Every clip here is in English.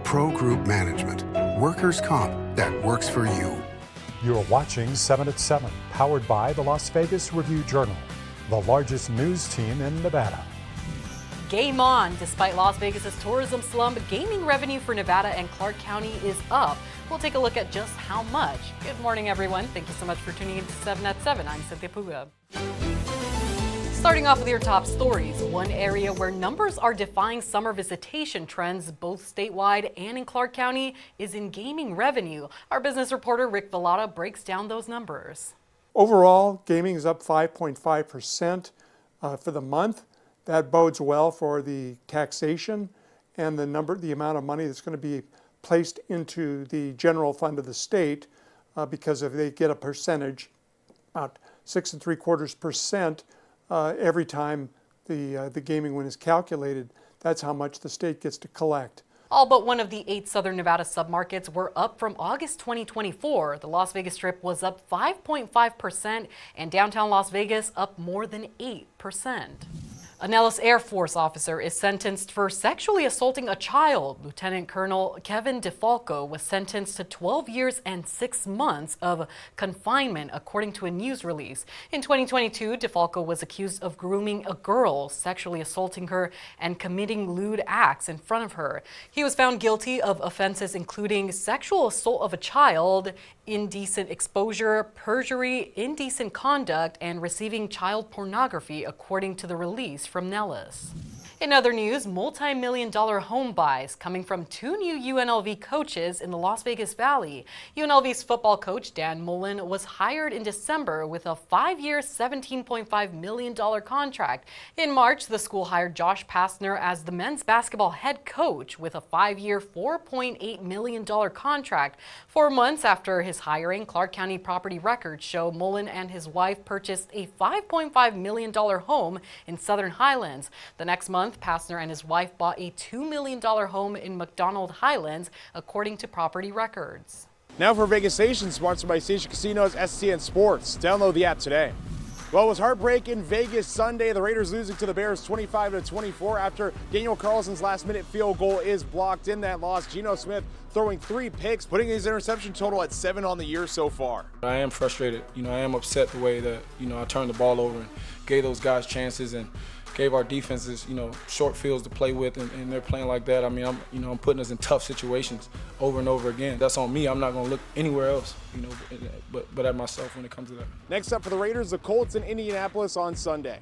Pro Group Management. Workers' comp that works for you. You're watching 7 at 7, powered by the Las Vegas Review-Journal, the largest news team in Nevada. Game on! Despite Las Vegas's tourism slump, gaming revenue for Nevada and Clark County is up. We'll take a look at just how much. Good morning, everyone. Thank you so much for tuning in to 7 at 7. I'm Cynthia Puga. Starting off with your top stories, one area where numbers are defying summer visitation trends, both statewide and in Clark County, is in gaming revenue. Our business reporter Rick Villada breaks down those numbers. Overall, gaming is up 5.5% for the month. That bodes well for the taxation and the amount of money that's going to be placed into the general fund of the state because if they get a percentage, about 6 3/4%. Every time the gaming win is calculated, that's how much the state gets to collect. All but one of the 8 Southern Nevada submarkets were up from August 2024. The Las Vegas Strip was up 5.5% and downtown Las Vegas up more than 8%. A Nellis Air Force officer is sentenced for sexually assaulting a child. Lieutenant Colonel Kevin DeFalco was sentenced to 12 years and 6 months of confinement, according to a news release. In 2022, DeFalco was accused of grooming a girl, sexually assaulting her, and committing lewd acts in front of her. He was found guilty of offenses including sexual assault of a child, indecent exposure, perjury, indecent conduct, and receiving child pornography, according to the release from Nellis. In other news, multi-million-dollar home buys coming from 2 new UNLV coaches in the Las Vegas Valley. UNLV's football coach Dan Mullen was hired in December with a 5-year, $17.5 million contract. In March, the school hired Josh Pastner as the men's basketball head coach with a 5-year, $4.8 million contract. 4 months after his hiring, Clark County property records show Mullen and his wife purchased a $5.5 million home in Southern Highlands. The next month, Pastner and his wife bought a $2 million home in McDonald Highlands, according to property records. Now for Vegas Station, sponsored by Station Casinos, SCN Sports. Download the app today. Well, it was heartbreak in Vegas Sunday. The Raiders losing to the Bears 25-24 after Daniel Carlson's last-minute field goal is blocked in that loss. Geno Smith throwing 3 picks, putting his interception total at 7 on the year so far. I am frustrated. I am upset the way that, I turned the ball over and gave those guys chances and gave our defenses, short fields to play with, and they're playing like that. I'm putting us in tough situations over and over again. That's on me. I'm not going to look anywhere else, but at myself when it comes to that. Next up for the Raiders, the Colts in Indianapolis on Sunday.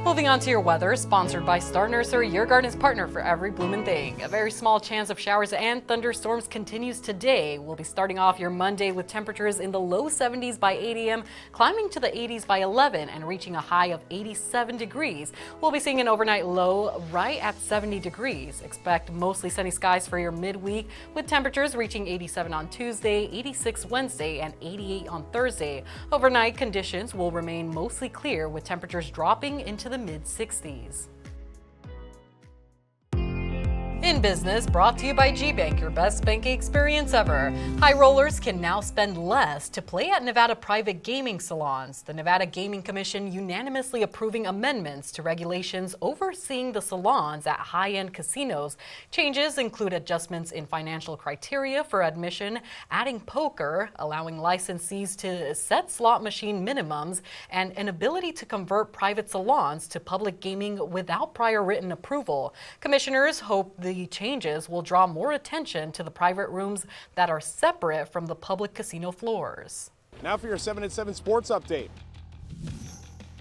Moving on to your weather, sponsored by Star Nursery, your garden's partner for every bloomin' thing. A very small chance of showers and thunderstorms continues today. We'll be starting off your Monday with temperatures in the low 70s by 8 a.m., climbing to the 80s by 11 and reaching a high of 87 degrees. We'll be seeing an overnight low right at 70 degrees. Expect mostly sunny skies for your midweek, with temperatures reaching 87 on Tuesday, 86 Wednesday, and 88 on Thursday. Overnight conditions will remain mostly clear, with temperatures dropping into the mid-60s. In Business, brought to you by G-Bank, your best banking experience ever. High rollers can now spend less to play at Nevada private gaming salons. The Nevada Gaming Commission unanimously approving amendments to regulations overseeing the salons at high-end casinos. Changes include adjustments in financial criteria for admission, adding poker, allowing licensees to set slot machine minimums, and an ability to convert private salons to public gaming without prior written approval. Commissioners hope the changes will draw more attention to the private rooms that are separate from the public casino floors. Now for your 7 at 7 sports update.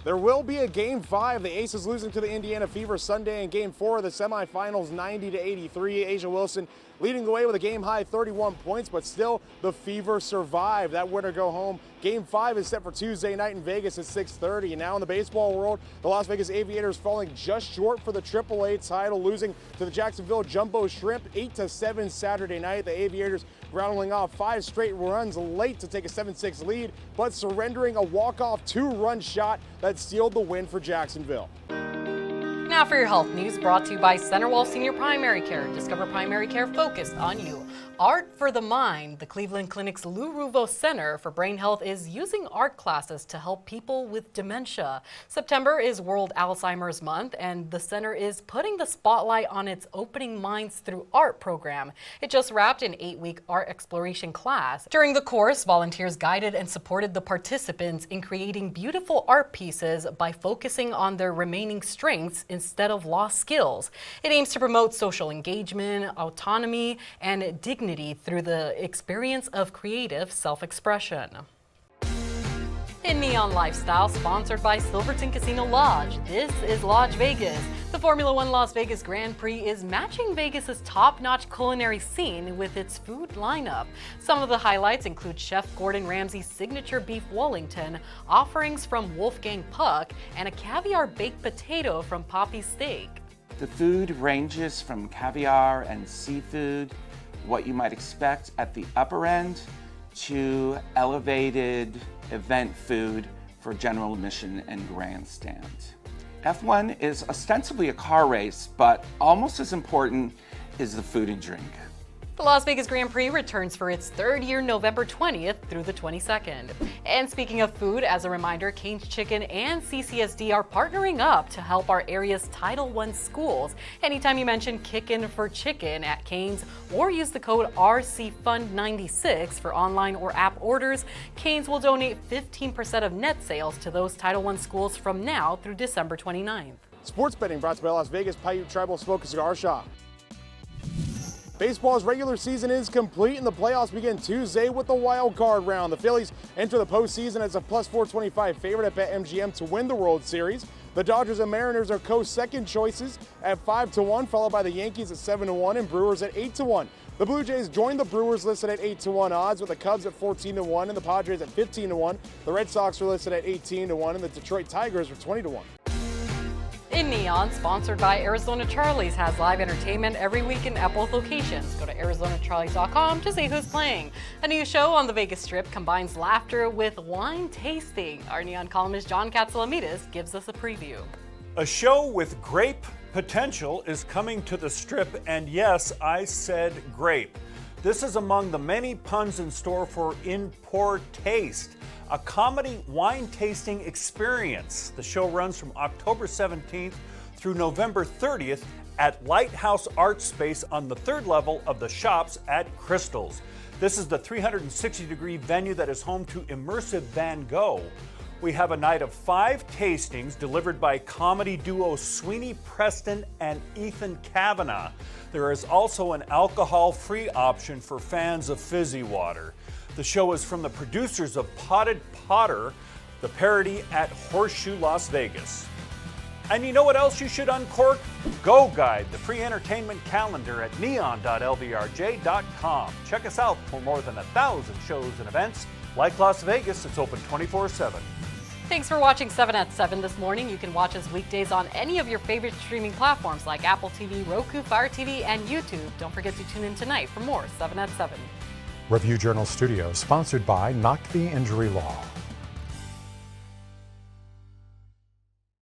There will be a Game 5. The Aces losing to the Indiana Fever Sunday in Game 4 of the semifinals 90-83. Asia Wilson leading the way with a game-high 31 points, but still the Fever survived. That winner go home. Game 5 is set for Tuesday night in Vegas at 6:30. And now in the baseball world, the Las Vegas Aviators falling just short for the AAA title, losing to the Jacksonville Jumbo Shrimp 8-7 Saturday night. The Aviators grounding off 5 straight runs late to take a 7-6 lead, but surrendering a walk-off 2-run shot that sealed the win for Jacksonville. Now for your health news, brought to you by Centerwall Senior Primary Care. Discover primary care focused on you. Art for the Mind. The Cleveland Clinic's Lou Ruvo Center for Brain Health is using art classes to help people with dementia. September is World Alzheimer's Month, and the center is putting the spotlight on its Opening Minds Through Art program. It just wrapped an 8-week art exploration class. During the course, volunteers guided and supported the participants in creating beautiful art pieces by focusing on their remaining strengths instead of lost skills. It aims to promote social engagement, autonomy, and dignity through the experience of creative self-expression. In Neon Lifestyle, sponsored by Silverton Casino Lodge, this is Lodge Vegas. The Formula One Las Vegas Grand Prix is matching Vegas's top-notch culinary scene with its food lineup. Some of the highlights include Chef Gordon Ramsay's signature beef Wellington, offerings from Wolfgang Puck, and a caviar baked potato from Poppy Steak. The food ranges from caviar and seafood, what you might expect at the upper end, to elevated event food for general admission and grandstand. F1 is ostensibly a car race, but almost as important is the food and drink. The Las Vegas Grand Prix returns for its third year, November 20th through the 22nd. And speaking of food, as a reminder, Cane's Chicken and CCSD are partnering up to help our area's Title I schools. Anytime you mention Kickin' for Chicken at Cane's or use the code RCFund96 for online or app orders, Cane's will donate 15% of net sales to those Title I schools from now through December 29th. Sports betting brought to you by Las Vegas Paiute Tribal Smoke and Cigar Shop. Baseball's regular season is complete and the playoffs begin Tuesday with the wild card round. The Phillies enter the postseason as a plus 425 favorite at BetMGM to win the World Series. The Dodgers and Mariners are co-second choices at 5-1, followed by the Yankees at 7-1 and Brewers at 8-1. The Blue Jays joined the Brewers listed at 8-1 odds, with the Cubs at 14-1 and the Padres at 15-1. The Red Sox are listed at 18-1 and the Detroit Tigers are 20-1. In Neon, sponsored by Arizona Charlie's, has live entertainment every week at both locations. Go to ArizonaCharlies.com to see who's playing. A new show on the Vegas Strip combines laughter with wine tasting. Our Neon columnist John Katsalamides gives us a preview. A show with grape potential is coming to the Strip, and yes, I said grape. This is among the many puns in store for In Poor Taste, a comedy wine tasting experience. The show runs from October 17th through November 30th at Lighthouse Art Space on the third level of the Shops at Crystals. This is the 360-degree venue that is home to immersive Van Gogh. We have a night of 5 tastings delivered by comedy duo Sweeney Preston and Ethan Kavanaugh. There is also an alcohol-free option for fans of fizzy water. The show is from the producers of Potted Potter, the parody at Horseshoe Las Vegas. And you know what else you should uncork? Go Guide, the free entertainment calendar at neon.lvrj.com. Check us out for more than 1,000 shows and events. Like Las Vegas, it's open 24/7. Thanks for watching 7 at 7 this morning. You can watch us weekdays on any of your favorite streaming platforms like Apple TV, Roku, Fire TV, and YouTube. Don't forget to tune in tonight for more 7 at 7. Review Journal Studios, sponsored by Knock the Injury Law.